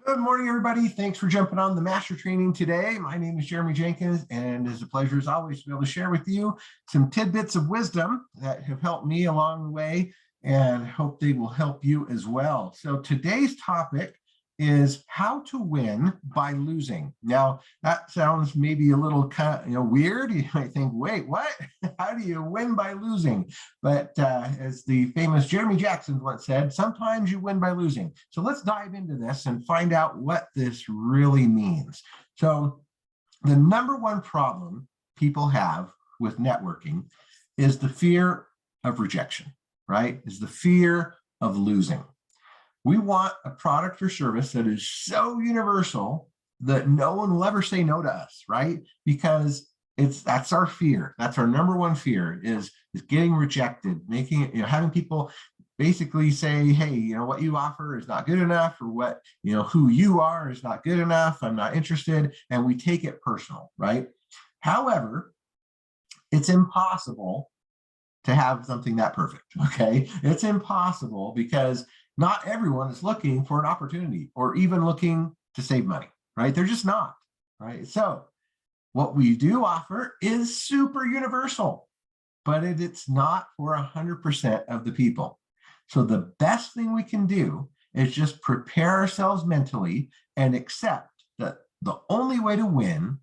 Good morning, everybody. Thanks for jumping on the master training today. My name is Jeremy Jenkins, and it's a pleasure as always to be able to share with you some tidbits of wisdom that have helped me along the way and hope they will help you as well. So today's topic is how to win by losing. Now, that sounds maybe a little weird. You might think, wait, what? How do you win by losing? But as the famous Jeremy Jackson once said, sometimes you win by losing. So let's dive into this and find out what this really means. So the number one problem people have with networking is the fear of rejection, right? Is the fear of losing. We want a product or service that is so universal that no one will ever say no to us, right? Because that's our fear. That's our number one fear is getting rejected, making it, having people basically say, hey, what you offer is not good enough, or what, who you are is not good enough. I'm not interested. And we take it personal, right? However, it's impossible to have something that perfect, okay? It's impossible because not everyone is looking for an opportunity or even looking to save money, right? They're just not, right? So what we do offer is super universal, but it's not for 100% of the people. So the best thing we can do is just prepare ourselves mentally and accept that the only way to win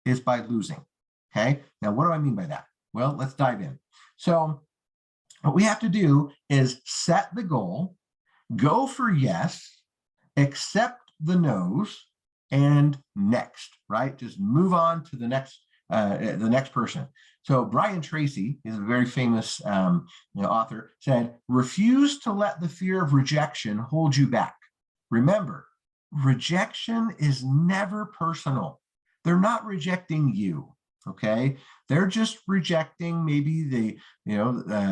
is by losing, okay? Now, what do I mean by that? Well, let's dive in. So what we have to do is set the goal, go for yes, accept the no's, and next, right? Just move on to the next person. So Brian Tracy is a very famous author, said, refuse to let the fear of rejection hold you back. Remember, rejection is never personal. They're not rejecting you, okay? They're just rejecting maybe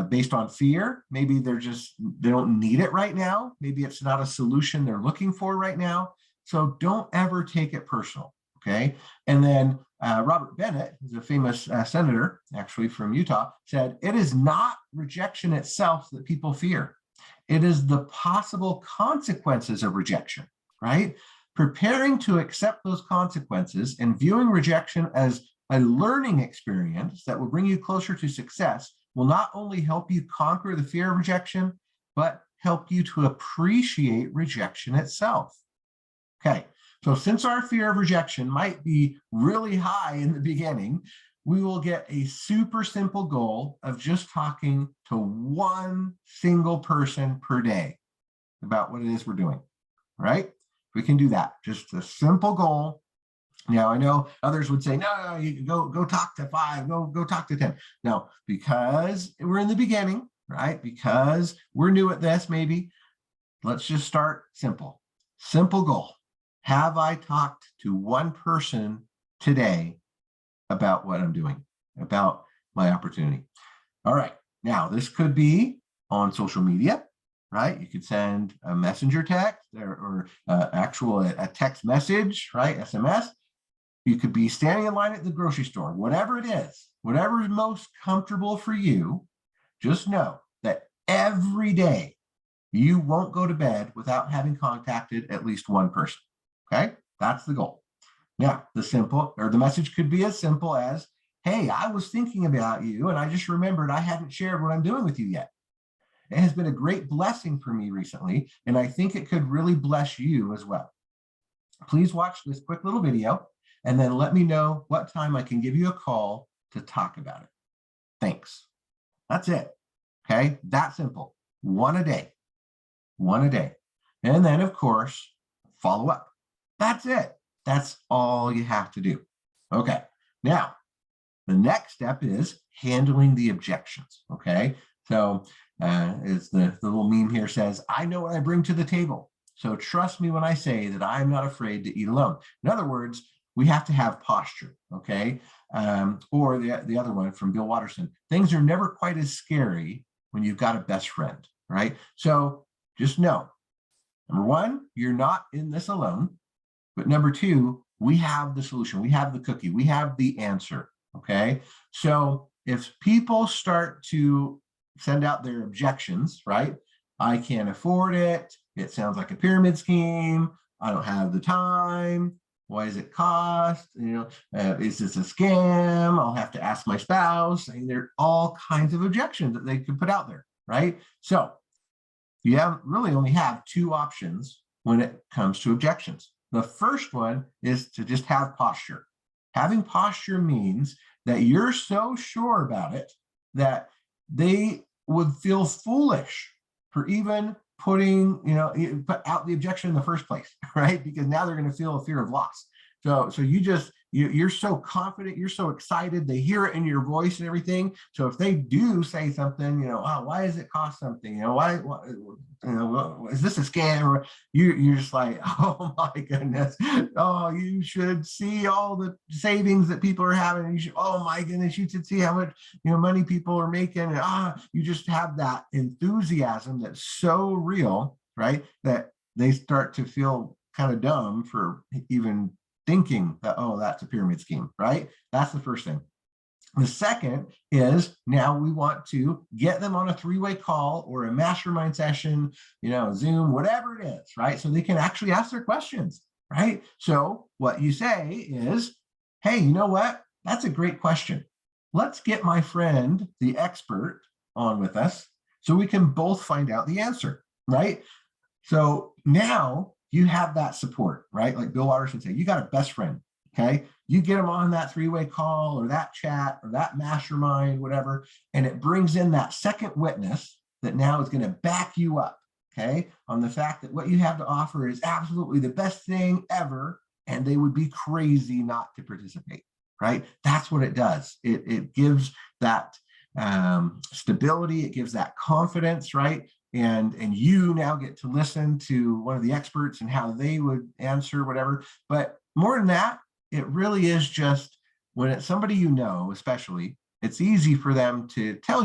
based on fear. Maybe they don't need it right now. Maybe it's not a solution they're looking for right now. So don't ever take it personal, okay? And then Robert Bennett, who's a famous senator, actually from Utah, said, it is not rejection itself that people fear. It is the possible consequences of rejection, right? Preparing to accept those consequences and viewing rejection as a learning experience that will bring you closer to success will not only help you conquer the fear of rejection, but help you to appreciate rejection itself. Okay, so since our fear of rejection might be really high in the beginning, we will get a super simple goal of just talking to one single person per day about what it is we're doing, right? We can do that, just a simple goal. Now, I know others would say, no, you go talk to 5, go talk to 10. No, because we're in the beginning, right? Because we're new at this, maybe, let's just start simple. Simple goal. Have I talked to one person today about what I'm doing, about my opportunity? All right, now this could be on social media, right? You could send a messenger text or a text message, right? SMS. You could be standing in line at the grocery store, whatever it is, whatever is most comfortable for you. Just know that every day you won't go to bed without having contacted at least one person. Okay, that's the goal. Now, the message could be as simple as, hey, I was thinking about you and I just remembered I hadn't shared what I'm doing with you yet. It has been a great blessing for me recently, and I think it could really bless you as well. Please watch this quick little video and then let me know what time I can give you a call to talk about it. Thanks. That's it. Okay, that simple. One a day. And then, of course, follow up. That's it. That's all you have to do. Okay, now, the next step is handling the objections, okay? So as the little meme here says, I know what I bring to the table. So trust me when I say that I'm not afraid to eat alone. In other words, we have to have posture, okay? Or the other one from Bill Watterson, things are never quite as scary when you've got a best friend, right? So just know, number one, you're not in this alone. But number two, we have the solution. We have the cookie. We have the answer, okay? So if people start to send out their objections, right? I can't afford it. It sounds like a pyramid scheme. I don't have the time. Why does it cost? Is this a scam? I'll have to ask my spouse. I mean, there are all kinds of objections that they could put out there, right? So you really only have two options when it comes to objections. The first one is to just have posture. Having posture means that you're so sure about it that they would feel foolish for even put out the objection in the first place, right? Because now they're going to feel a fear of loss. So you're so confident, you're so excited, they hear it in your voice and everything. So if they do say something, oh, why does it cost something? Why is this a scam? Or you're just like, oh my goodness, oh, you should see all the savings that people are having. You should, oh my goodness, you should see how much money people are making. And you just have that enthusiasm that's so real, right? That they start to feel kind of dumb for even thinking that, oh, that's a pyramid scheme, right? That's the first thing. The second is now we want to get them on a three-way call or a mastermind session, Zoom, whatever it is, right? So they can actually ask their questions, right? So what you say is, hey, you know what? That's a great question. Let's get my friend, the expert, on with us so we can both find out the answer, right? So now you have that support, right? Like Bill Waters would say, you got a best friend, okay? You get them on that three-way call or that chat or that mastermind, whatever, and it brings in that second witness that now is going to back you up, okay? On the fact that what you have to offer is absolutely the best thing ever, and they would be crazy not to participate, right? That's what it does. It gives that stability, it gives that confidence, right? And you now get to listen to one of the experts and how they would answer whatever. But more than that, it really is just when it's somebody especially, it's easy for them to tell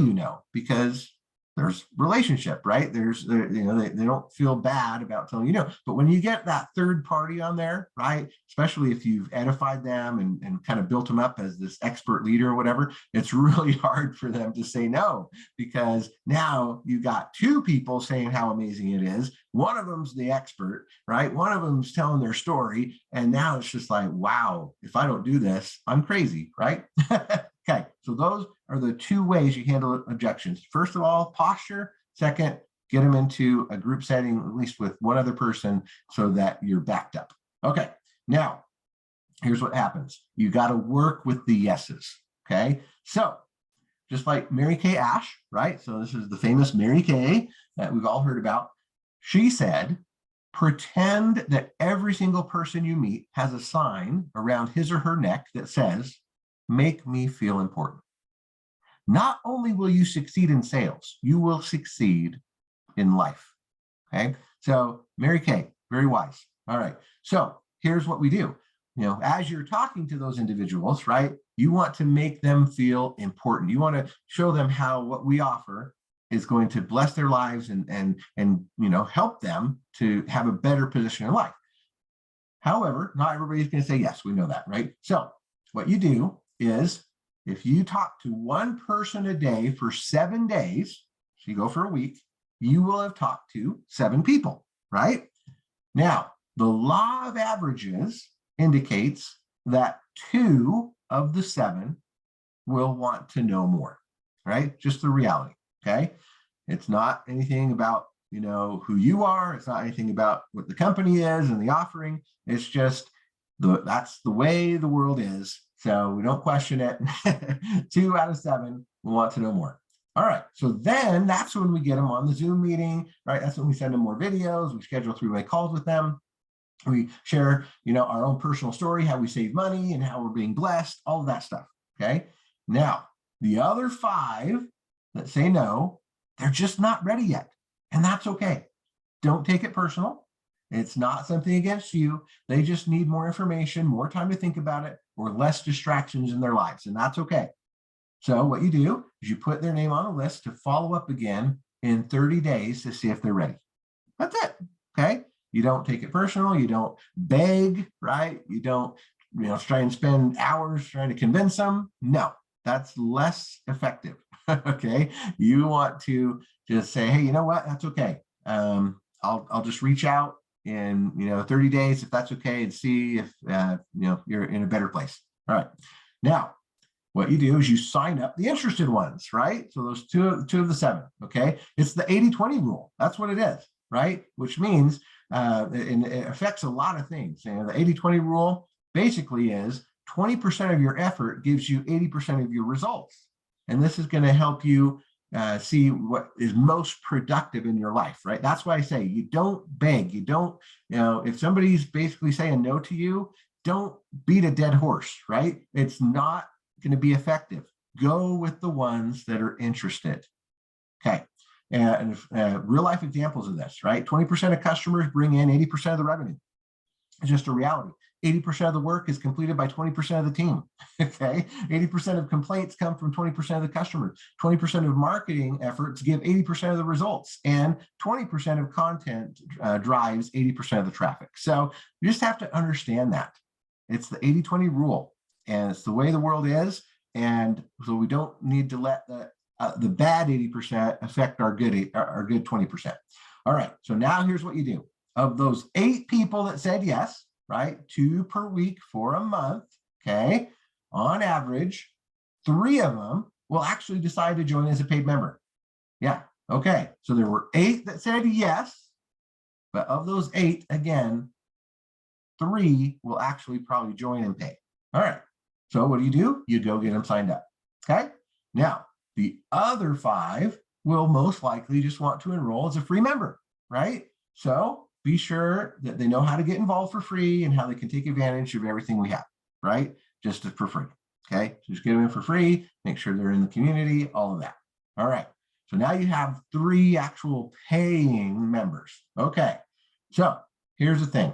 because there's relationship, right? There's, they don't feel bad about telling but when you get that third party on there, right? Especially if you've edified them and kind of built them up as this expert leader or whatever, it's really hard for them to say no, because now you got two people saying how amazing it is. One of them's the expert, right? One of them's telling their story. And now it's just like, wow, if I don't do this, I'm crazy, right? Okay, so those are the two ways you handle objections. First of all, posture. Second, get them into a group setting, at least with one other person, so that you're backed up. Okay, now, here's what happens. You got to work with the yeses, okay? So, just like Mary Kay Ash, right? So this is the famous Mary Kay that we've all heard about. She said, pretend that every single person you meet has a sign around his or her neck that says, make me feel important. Not only will you succeed in sales, you will succeed in life. Okay. So Mary Kay, very wise. All right. So here's what we do. As you're talking to those individuals, right, you want to make them feel important. You want to show them how what we offer is going to bless their lives and help them to have a better position in life. However, not everybody's going to say yes. We know that, right? So what you do is if you talk to one person a day for 7 days, so you go for a week, you will have talked to 7 people, right? Now, the law of averages indicates that 2 of the 7 will want to know more, right? Just the reality, okay? It's not anything about, who you are. It's not anything about what the company is and the offering. It's just that's the way the world is. So we don't question it. 2 out of 7 will want to know more. All right. So then that's when we get them on the Zoom meeting, right? That's when we send them more videos. We schedule 3-way calls with them. We share, our own personal story, how we save money and how we're being blessed, all of that stuff. Okay. Now, the other 5 that say no, they're just not ready yet. And that's okay. Don't take it personal. It's not something against you. They just need more information, more time to think about it, or less distractions in their lives. And that's okay. So what you do is you put their name on a list to follow up again in 30 days to see if they're ready. That's it. Okay. You don't take it personal. You don't beg, right? You don't, try and spend hours trying to convince them. No, that's less effective. Okay. You want to just say, hey, you know what? That's okay. I'll just reach out in 30 days, if that's okay, and see if you're in a better place. All right. Now, what you do is you sign up the interested ones, right? So those two of the 7, okay? It's the 80-20 rule. That's what it is, right? Which means it affects a lot of things. And the 80-20 rule basically is 20% of your effort gives you 80% of your results. And this is going to help you see what is most productive in your life, right? That's why I say you don't beg. You don't, if somebody's basically saying no to you, don't beat a dead horse, right? It's not going to be effective. Go with the ones that are interested. Okay. And real life examples of this, right? 20% of customers bring in 80% of the revenue. It's just a reality. 80% of the work is completed by 20% of the team. Okay. 80% of complaints come from 20% of the customers. 20% of marketing efforts give 80% of the results, and 20% of content drives 80% of the traffic. So you just have to understand that. It's the 80-20 rule, and it's the way the world is. And so we don't need to let the bad 80% affect our good 20%. All right. So now here's what you do. Of those 8 people that said yes, right, 2 per week for a month, okay, on average, 3 of them will actually decide to join as a paid member. Yeah. Okay. So there were 8 that said yes, but of those 8, again, 3 will actually probably join and pay. All right. So what do? You go get them signed up. Okay. Now, the other 5 will most likely just want to enroll as a free member, right? So be sure that they know how to get involved for free and how they can take advantage of everything we have, right? Just for free. Okay. So just get them in for free, make sure they're in the community, all of that. All right. So now you have 3 actual paying members. Okay. So here's the thing.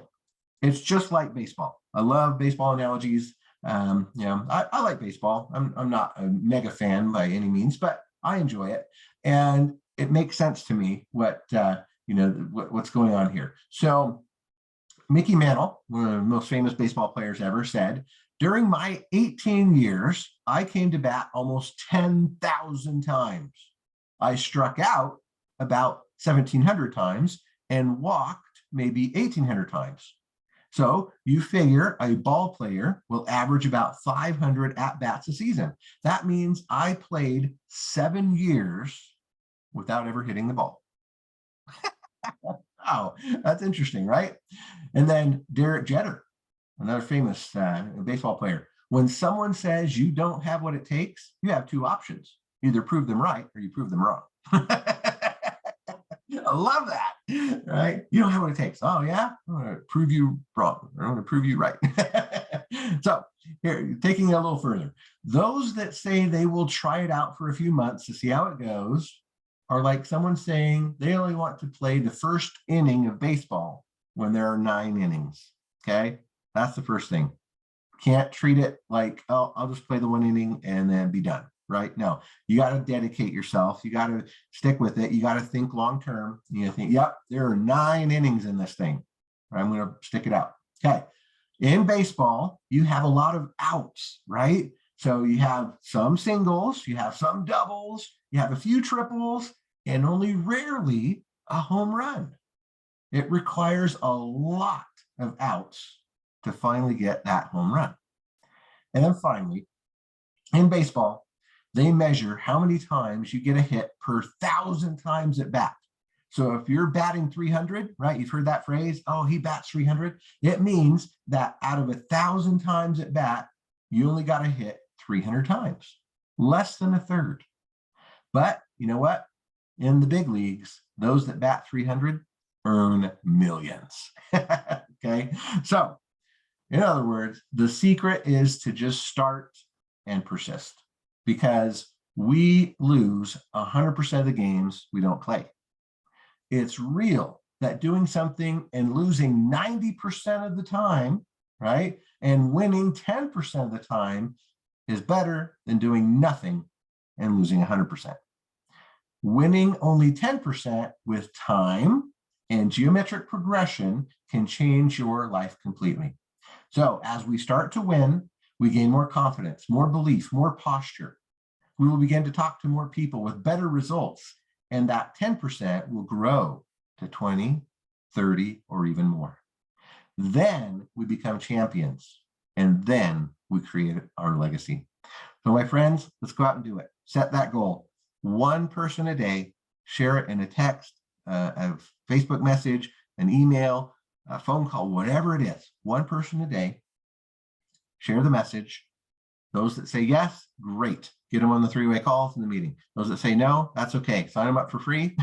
It's just like baseball. I love baseball analogies. I like baseball. I'm not a mega fan by any means, but I enjoy it. And it makes sense to me what's going on here. So Mickey Mantle, one of the most famous baseball players ever, said, during my 18 years, I came to bat almost 10,000 times. I struck out about 1,700 times and walked maybe 1,800 times. So you figure a ball player will average about 500 at-bats a season. That means I played 7 years without ever hitting the ball. Wow, that's interesting, right? And then Derek Jeter, another famous baseball player. When someone says you don't have what it takes, you have 2 options. Either prove them right or you prove them wrong. I love that, right? You don't have what it takes. Oh, yeah? I'm going to prove you wrong. I'm going to prove you right. So here, taking it a little further, those that say they will try it out for a few months to see how it goes are like someone saying they only want to play the first inning of baseball when there are 9 innings, okay? That's the first thing. Can't treat it like, oh, I'll just play the 1 inning and then be done. Right? No, you got to dedicate yourself. You got to stick with it. You got to think long-term. You think, yep, there are 9 innings in this thing. I'm going to stick it out. Okay. In baseball, you have a lot of outs, right? So you have some singles, you have some doubles, you have a few triples, and only rarely a home run. It requires a lot of outs to finally get that home run. And then finally, in baseball, they measure how many times you get a hit per 1,000 times at bat. So if you're batting 300, right, you've heard that phrase, oh, he bats 300. It means that out of 1,000 times at bat, you only got a hit 300 times, less than a third. But you know what? In the big leagues, those that bat 300 earn millions. Okay. So in other words, the secret is to just start and persist, because we lose 100% of the games we don't play. It's real that doing something and losing 90% of the time, right, and winning 10% of the time is better than doing nothing and losing 100%. Winning only 10% with time and geometric progression can change your life completely. So as we start to win, we gain more confidence, more belief, more posture. We will begin to talk to more people with better results, and that 10% will grow to 20, 30, or even more. Then we become champions, and then we create our legacy. So my friends, let's go out and do it. Set that goal. One person a day, share it in a text, a Facebook message, an email, a phone call, whatever it is. One person a day, share the message. Those that say yes, great. Get them on the 3-way calls in the meeting. Those that say no, that's okay. Sign them up for free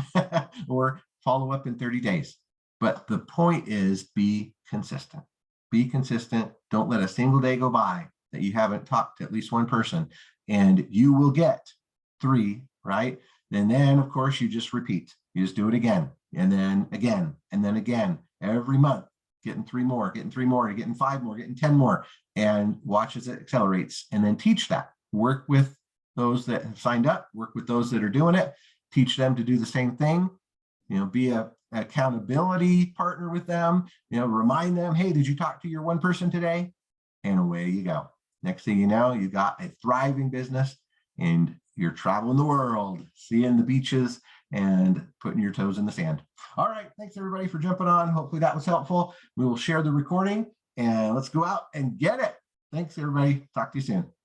or follow up in 30 days. But the point is, be consistent. Be consistent. Don't let a single day go by that you haven't talked to at least one person, and you will get 3, right? And then, of course, you just repeat. You just do it again, and then again, and then again, every month, getting 3 more, getting 3 more, getting 5 more, getting 10 more, and watch as it accelerates. And then teach that. Work with those that have signed up, work with those that are doing it, teach them to do the same thing. Be a accountability partner with them, remind them, hey, did you talk to your one person today? And away you go. Next thing you know, you got a thriving business and you're traveling the world, seeing the beaches and putting your toes in the sand. All right. Thanks everybody for jumping on. Hopefully that was helpful. We will share the recording and let's go out and get it. Thanks everybody. Talk to you soon.